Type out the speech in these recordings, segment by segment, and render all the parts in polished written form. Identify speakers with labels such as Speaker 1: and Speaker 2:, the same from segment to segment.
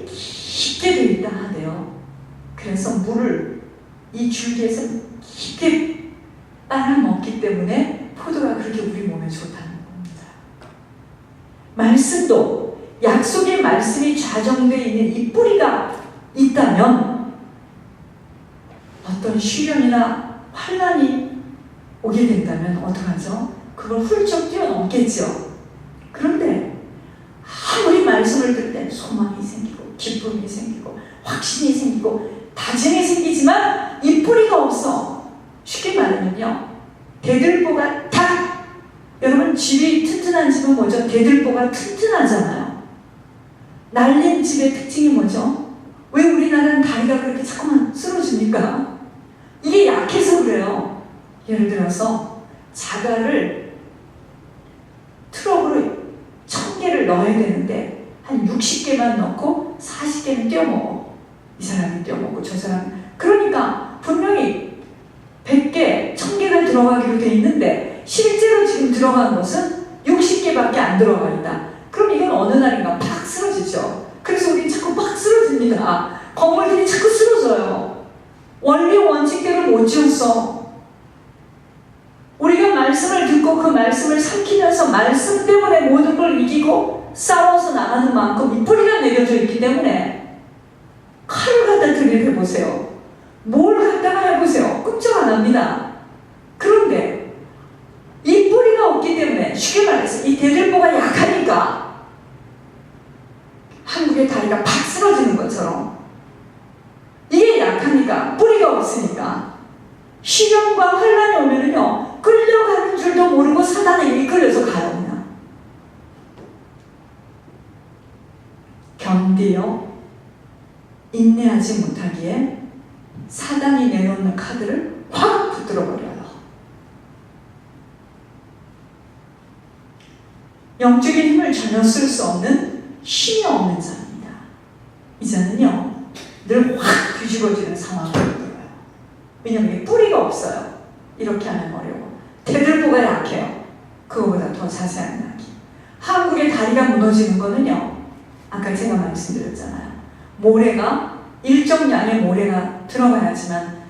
Speaker 1: 깊게 되어 있다 하대요. 그래서 물을 이 줄기에서 깊게 빨아먹기 때문에 포도가 그렇게 우리 몸에 좋다는 겁니다. 말씀도 약속의 말씀이 좌정되어 있는 이 뿌리가 있다면 어떤 시련이나 환난이 오게 된다면 어떡하죠? 그걸 훌쩍 뛰어넘겠죠. 그런데 아무리 말씀을 들을 때 소망이 생기고 기쁨이 생기고 확신이 생기고 다짐이 생기지만 이 뿌리가 없어. 쉽게 말하면요, 대들보가 탁, 여러분 집이 튼튼한 집은 뭐죠? 대들보가 튼튼하잖아요. 날린 집의 특징이 뭐죠? 왜 우리나라는 다리가 그렇게 자꾸만 쓰러집니까? 이게 약해서 그래요. 예를 들어서 자갈을 트럭으로 1000개를 넣어야 되는데 한 60개만 넣고 40개는 떼어먹어. 이 사람이 떼어먹고 저 사람이. 그러니까 분명히 100개, 1000개가 들어가기로 돼 있는데 실제로 지금 들어간 것은 60개밖에 안 들어가 있다. 그럼 이건 어느 날인가 팍 쓰러지죠. 그래서 우리 자꾸 팍 쓰러집니다. 건물들이 자꾸 쓰러져요. 원리 원칙대로 못 지었어. 우리가 말씀을 듣고 그 말씀을 삼키면서 말씀 때문에 모든 걸 이기고 싸워서 나가는 만큼 이 뿌리가 내려져 있기 때문에 칼을 갖다 들이대보세요. 뭘 갖다가 해보세요. 끔찍 안 합니다. 그런데 이 뿌리가 없기 때문에 쉽게 말해서 이 대들보가 약하니까 한국의 다리가 팍 쓰러지는 것처럼 이게 약하니까 뿌리가 없으니까 시련과 환난이 오면은요 끌려가는 줄도 모르고 사단에게 이끌려서 가요. 그냥 견디어 인내하지 못하기에 사단이 내놓는 카드를 확 붙들어버려요. 영적인 힘을 전혀 쓸 수 없는 힘이 없는 자입니다. 이 자는요 늘 확 뒤집어지는 상황을 만들어요. 왜냐하면 뿌리가 없어요. 이렇게 하면 어려워. 대들보가 약해요. 그거보다 더 자세한 이야기. 한국의 다리가 무너지는 거는요, 아까 제가 말씀드렸잖아요. 모래가 일정량의 모래가 들어가야지만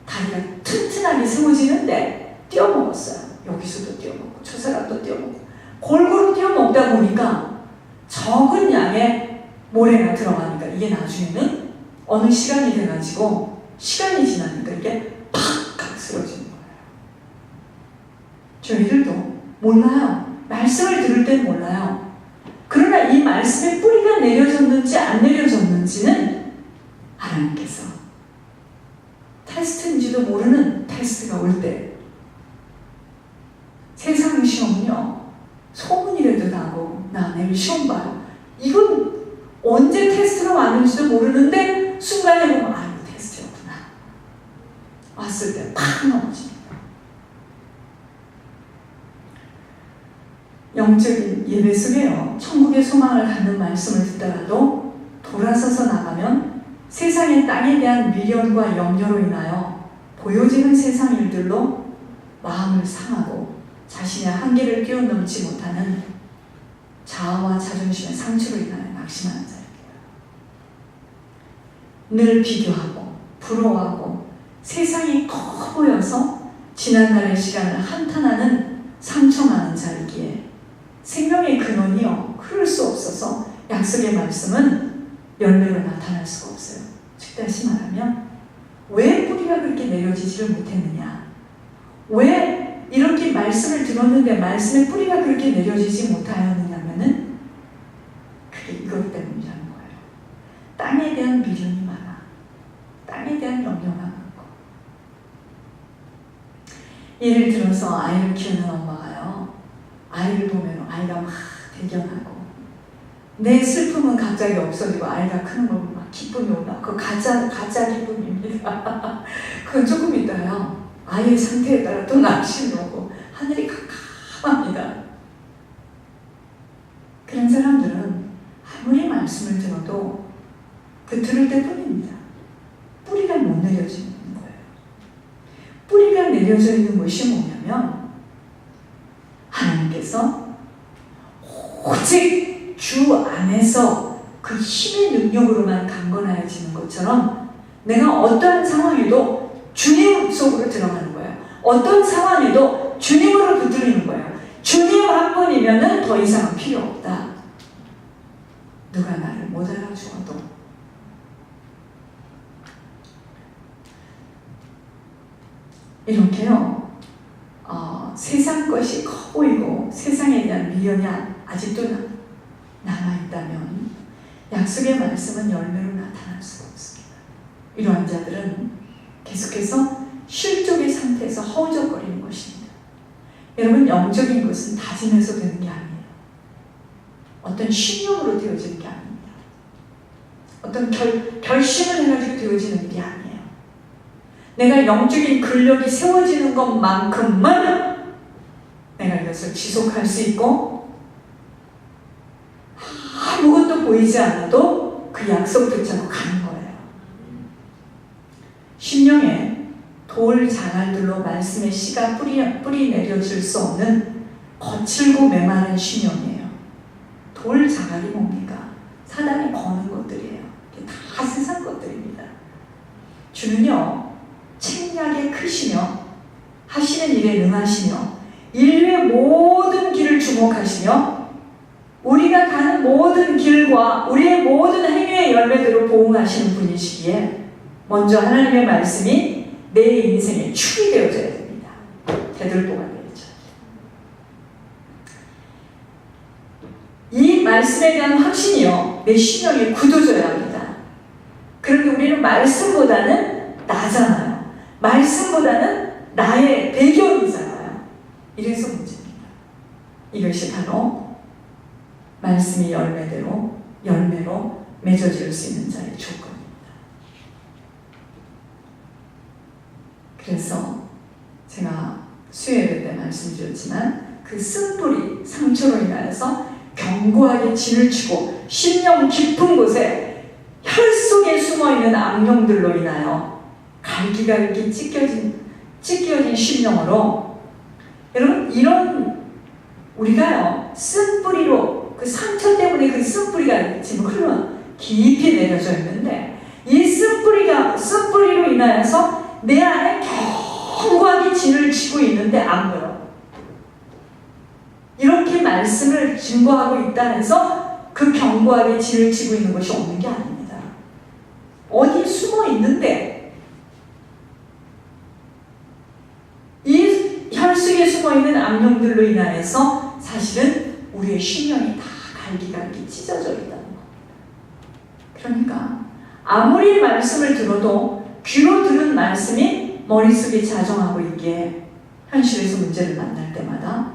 Speaker 1: 다리가 튼튼하게 세워지는데 띄어먹었어요. 여기서도 띄어먹고 저 사람도 띄어먹고 골고루 띄어먹다 보니까 적은 양의 모래가 들어가니까 이게 나중에는 어느 시간이 돼가지고 시간이 지나니까 이게 팍 쓰러지는 거예요. 저희들도 몰라요. 말씀을 들을 땐 몰라요. 그러나 이 말씀에 뿌리가 내려졌는지 안 내려졌는지는 하나님께서 테스트인지도 모르는 테스트가 올 때, 세상 시험은요 소문이라도 나고 나 내일 시험 봐요. 이건 언제 테스트가 왔는지도 모르는데 순간에 보면 아 이거 테스트였구나. 왔을 때 팍 넘어집니다. 영적인 예배 속에요 천국의 소망을 갖는 말씀을 듣다가도 돌아서서 나가면 세상의 땅에 대한 미련과 염려로 인하여 보여지는 세상 일들로 마음을 상하고 자신의 한계를 뛰어넘지 못하는 자아와 자존심의 상처로 인하여 낙심하는 자입니다. 늘 비교하고 부러워하고 세상이 커 보여서 지난날의 시간을 한탄하는 상처 많은 자이기에 생명의 근원이요 흐를 수 없어서 약속의 말씀은 열매로 나타날 수가 없어요. 즉 다시 말하면 왜 뿌리가 그렇게 내려지지를 못했느냐, 왜 이렇게 말씀을 들었는데 말씀의 뿌리가 그렇게 내려지지 못하였느냐면은 그게 이것 때문이라는 거예요. 땅에 대한 미련이 많아. 땅에 대한 염려가 많고. 예를 들어서 아이를 키우는 엄마가요, 아이를 보면 아이가 막 대견하고 내 슬픔은 갑자기 없어지고 아이가 크는 걸 보면 막 기쁨이 올라. 그거 가짜 기쁨입니다. 그건 조금 있다요 아이의 상태에 따라 또 낙심이 오고 하늘이 캄캄합니다. 그런 사람들은 아무리 말씀을 들어도 그 들을 때뿐입니다. 뿌리가 못 내려지는 거예요. 뿌리가 내려져 있는 것이 뭐냐면 하나님께서 오직 주 안에서 그 힘의 능력으로만 강건해지는 것처럼 내가 어떠한 상황에도 주님 속으로 들어가는 거예요. 어떤 상황에도 주님으로 붙들리는 거예요. 주님 한 분이면은 더 이상은 필요 없다. 누가 나를 못 알아주어도. 이렇게요. 세상 것이 커 보이고 세상에 대한 미련이 아직도 남아있다면 약속의 말씀은 열매로 나타날 수가 없습니다. 이러한 자들은 계속해서 실족의 상태에서 허우적거리는 것입니다. 여러분, 영적인 것은 다짐해서 되는 게 아니에요. 어떤 신념으로 되어지는 게 아닙니다. 어떤 결심을 해가지고 되어지는 게 아니에요. 내가 영적인 근력이 세워지는 것만큼만 내가 이것을 지속할 수 있고 아무것도 보이지 않아도 그 약속 붙잡고 가는 거예요. 심령에 돌 자갈들로 말씀의 씨가 뿌리 내려질 수 없는 거칠고 메마른 심령이에요. 돌 자갈이 뭡니까? 사단이 거는 것들이에요. 다 세상 것들입니다. 주는요, 책략에 크시며 하시는 일에 능하시며 인류의 모든 길을 주목하시며 우리가 가는 모든 길과 우리의 모든 행위의 열매대로 보응하시는 분이시기에 먼저 하나님의 말씀이 내 인생의 축이 되어져야 됩니다. 대들보가 되어져. 이 말씀에 대한 확신이요, 내 심령에 굳어져야 합니다. 그런데 우리는 말씀보다는 나잖아요. 말씀보다는 나의 배경이잖아요. 이래서 문제입니다. 이것이 바로 말씀이 열매로 맺어질 수 있는 자의 조건입니다. 그래서 제가 수요일 때 말씀드렸지만 그 쓴뿌리 상처로 인하여서 견고하게 진을 치고 심령 깊은 곳에 혈 속에 숨어있는 악령들로 인하여 갈기갈기 찢겨진 심령으로, 여러분, 이런 우리가요, 쓴뿌리로 그 상처 때문에 그 쓴뿌리가 지금 깊이 내려져 있는데 이 쓴뿌리로 인하여서 내 안에 견고하게 진을 치고 있는데 안 보여. 이렇게 말씀을 증거하고 있다 해서 그 견고하게 진을 치고 있는 것이 없는 게 아닙니다. 어디 숨어 있는데 이 혈속에 숨어 있는 악령들로 인하여서 사실은 우리의 심령이 다 갈기갈기 찢어져 있다는 겁니다. 그러니까 아무리 말씀을 들어도 귀로 들은 말씀이 머릿속에 자정하고 있기에 현실에서 문제를 만날 때마다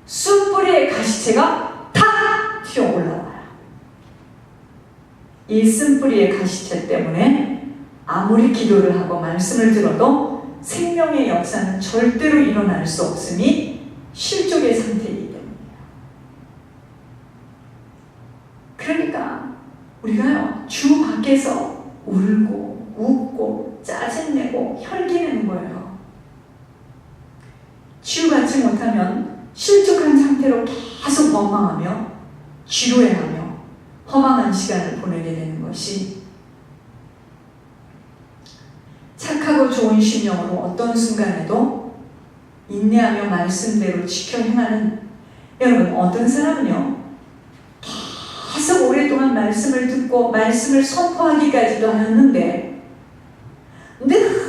Speaker 1: 숯뿌리의 가시채가 탁 튀어 올라와요. 이 쓴뿌리의 가시채 때문에 아무리 기도를 하고 말씀을 들어도 생명의 역사는 절대로 일어날 수 없음이 실족의 상태이기 때문이에요. 그러니까 우리가요, 주 밖에서 울고 웃고 짜증내고 혈기내는 거예요. 치유받지 못하면 실족한 상태로 계속 원망하며 지루해하며 허망한 시간을 보내게 되는 것이, 착하고 좋은 심령으로 어떤 순간에도 인내하며 말씀대로 지켜 행하는, 여러분, 어떤 사람은요 계속 오랫동안 말씀을 듣고 말씀을 선포하기까지도 하였는데 늘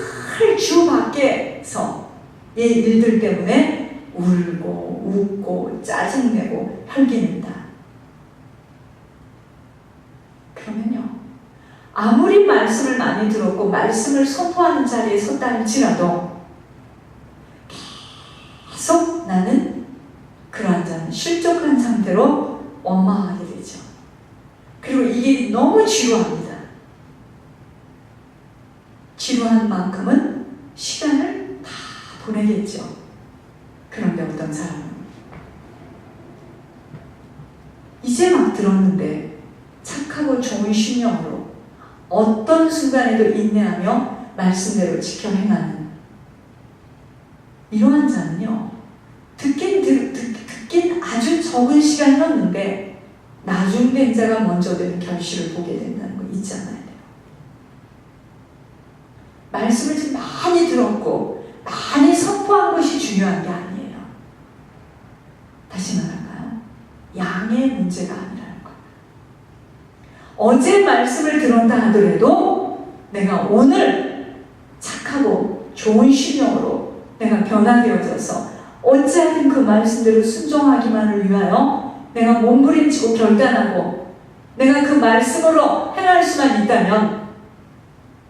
Speaker 1: 주 밖에서 이 일들 때문에 울고 웃고 짜증내고 혈기낸다. 그러면요, 아무리 말씀을 많이 들었고 말씀을 선포하는 자리에 섰다 할지라도 계속 나는 그러한 자는 실족한 상태로 원망하게 되죠. 그리고 이게 너무 지루합니다. 지루한 만큼은 시간을 다 보내겠죠. 그런데 어떤 사람은 이제 막 들었는데 착하고 좋은 심령으로 어떤 순간에도 인내하며 말씀대로 지켜 행하는 이러한 자는요, 듣긴 아주 적은 시간이었는데 나중된 자가 먼저 된 결실을 보게 된다는 거 잊지 않아야 돼요. 말씀을 좀 많이 들었고 많이 선포한 것이 중요한 게 아니에요. 다시 말할까요? 양의 문제가 아니라는 거예요. 어제 말씀을 들었다 하더라도 내가 오늘 착하고 좋은 심령으로 내가 변화되어져서 어찌하든 그 말씀대로 순종하기만을 위하여 내가 몸부림치고 결단하고 내가 그 말씀으로 행할 수만 있다면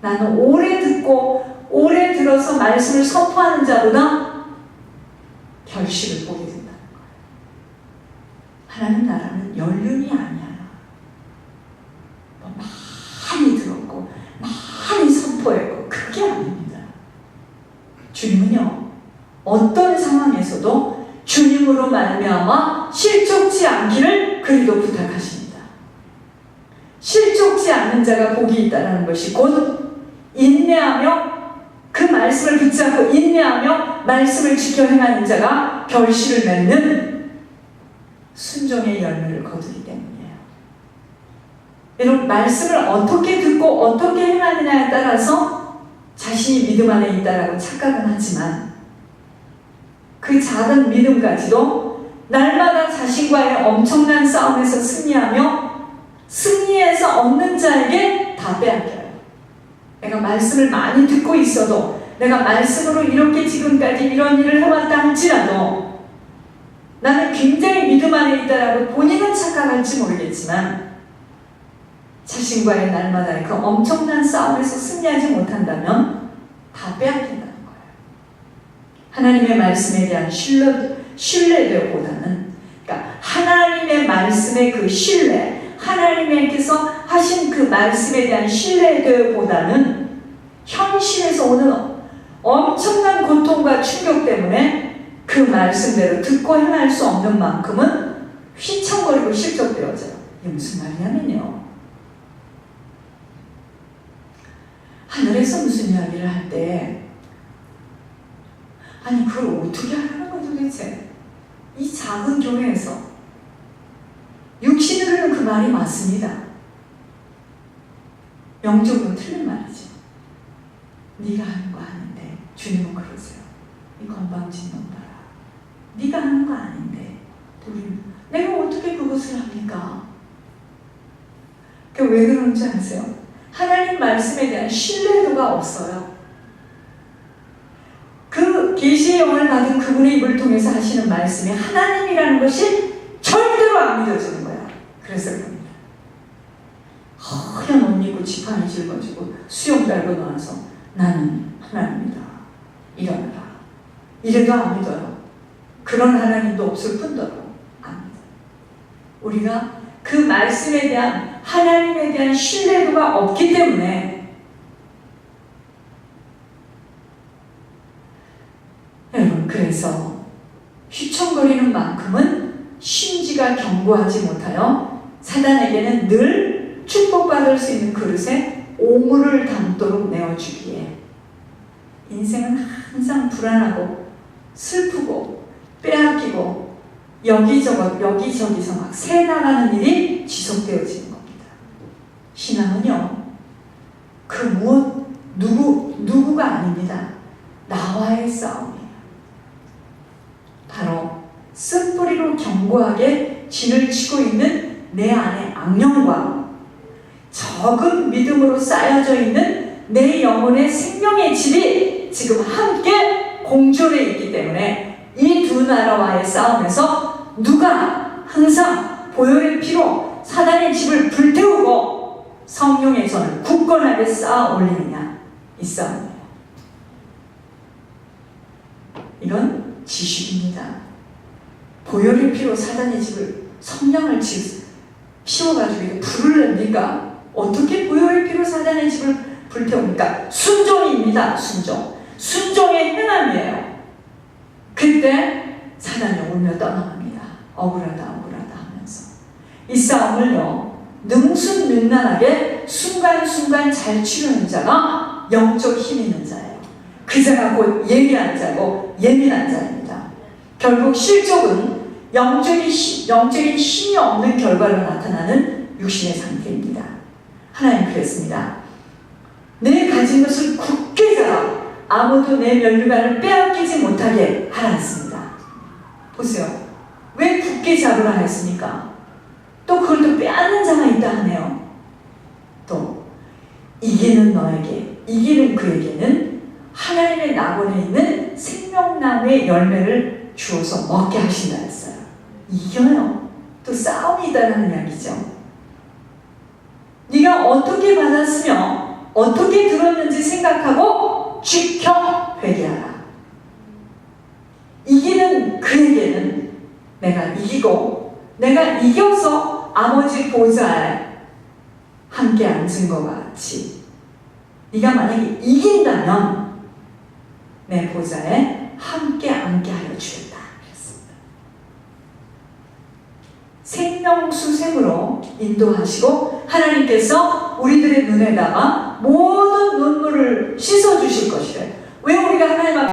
Speaker 1: 나는 오래 듣고 오래 들어서 말씀을 선포하는 자보다 결실을 보게 된다는 거예요. 하나님 나라는 연륜이 아니야. 많이 들었고 많이 선포했고 그게 아닙니다. 주님은요 어떤 상황에서도 주님으로 말미암아 실족지 않기를 그리도 부탁하십니다. 실족지 않는 자가 복이 있다는 것이 곧 인내하며 그 말씀을 붙잡고 인내하며 말씀을 지켜 행하는 자가 결실을 맺는 순종의 열매를 거두기 때문이에요. 여러분 말씀을 어떻게 듣고 어떻게 행하느냐에 따라서 자신이 믿음 안에 있다라고 착각은 하지만 그 작은 믿음까지도 날마다 자신과의 엄청난 싸움에서 승리하며 승리해서 얻는 자에게 다 빼앗겨요. 내가 말씀을 많이 듣고 있어도 내가 말씀으로 이렇게 지금까지 이런 일을 해왔다 할지라도 나는 굉장히 믿음 안에 있다라고 본인은 착각할지 모르겠지만 자신과의 날마다의 그 엄청난 싸움에서 승리하지 못한다면 다 빼앗긴다는 거예요. 하나님의 말씀에 대한 신뢰도보다는 그러니까 하나님의 말씀의 그 신뢰, 하나님께서 하신 그 말씀에 대한 신뢰도보다는 현실에서 오는 엄청난 고통과 충격 때문에 그 말씀대로 듣고 행할 수 없는 만큼은 휘청거리고 실족되어져요. 이게 무슨 말이냐면요. 하늘에서 무슨 이야기를 할 때 아니 그걸 어떻게 하라는 거야 도대체. 이 작은 교회에서 육신으로는 그 말이 맞습니다. 영적으로는 틀린 말이죠. 네가 하는 거 아닌데 주님은 그러세요. 이 건방진 놈들아 네가 하는 거 아닌데 내가 어떻게 그것을 합니까? 왜 그런지 아세요? 하나님 말씀에 대한 신뢰도가 없어요. 그 계시의 영을 받은 그분의 입을 통해서 하시는 말씀이 하나님이라는 것이 절대로 안 믿어지는 거야. 그래서 그럽니다. 허연 옷 입고 지팡이 짊어지고 수염 달고 나와서 나는 하나님이다. 일어나라. 이래도 안 믿어요. 그런 하나님도 없을 뿐더러 안 믿어요. 우리가 그 말씀에 대한 하나님에 대한 신뢰도가 없기 때문에 여러분 그래서 휘청거리는 만큼은 심지가 견고하지 못하여 사단에게는 늘 축복받을 수 있는 그릇에 오물을 담도록 내어주기에 인생은 항상 불안하고 슬프고 빼앗기고 여기저기서 막 새 나가는 일이 지속되어지는 겁니다. 신앙은요 그 무엇 누구가 아닙니다. 나와의 싸움이에요. 바로 쓴뿌리로 견고하게 진을 치고 있는 내 안의 악령과 적은 믿음으로 쌓여져 있는 내 영혼의 생명의 질이 지금 함께 공존해 있기 때문에 이 두 나라와의 싸움에서 누가 항상 보혈의 피로 사단의 집을 불태우고 성령의 전을 굳건하게 쌓아 올리느냐 이 싸움이에요. 이건 지식입니다. 보혈의 피로 사단의 집을 성령을 피워가지고 불을 냅니까? 어떻게 보혈의 피로 사단의 집을 불태웁니까? 순종입니다. 순종의 행함이에요. 그때 사단이 울며 떠나갑니다. 억울하다 하면서 이 싸움을요 능순능란하게 순간순간 잘 치르는 자가 영적 힘 있는 자예요. 그 자가 곧 예리한 자고 예민한 자입니다. 결국 실족은 영적인 힘이 없는 결과로 나타나는 육신의 상태입니다. 하나님 그랬습니다. 내 가진 것을 굳게 잡아 아무도 내 면류관을 빼앗기지 못하게 하라 했습니다. 보세요. 왜 굳게 잡으라 했습니까? 또 그걸 또 빼앗는 자가 있다 하네요. 또 이기는 너에게, 이기는 그에게는 하나님의 낙원에 있는 생명나무의 열매를 주어서 먹게 하신다 했어요. 이겨요. 또 싸움이 있다는 이야기죠. 네가 어떻게 받았으며 어떻게 들었는지 생각하고 지켜 회개하라. 이기는 그에게는 내가 이기고 내가 이겨서 아버지 보좌에 함께 앉은 것 같이 네가 만약에 이긴다면 내 보좌에 함께 앉게 하여 주겠다. 그랬습니다. 생명수샘으로 인도하시고 하나님께서 우리들의 눈에다가 모든 눈물을 씻어주실 것이래. 왜 우리가 하나님 앞에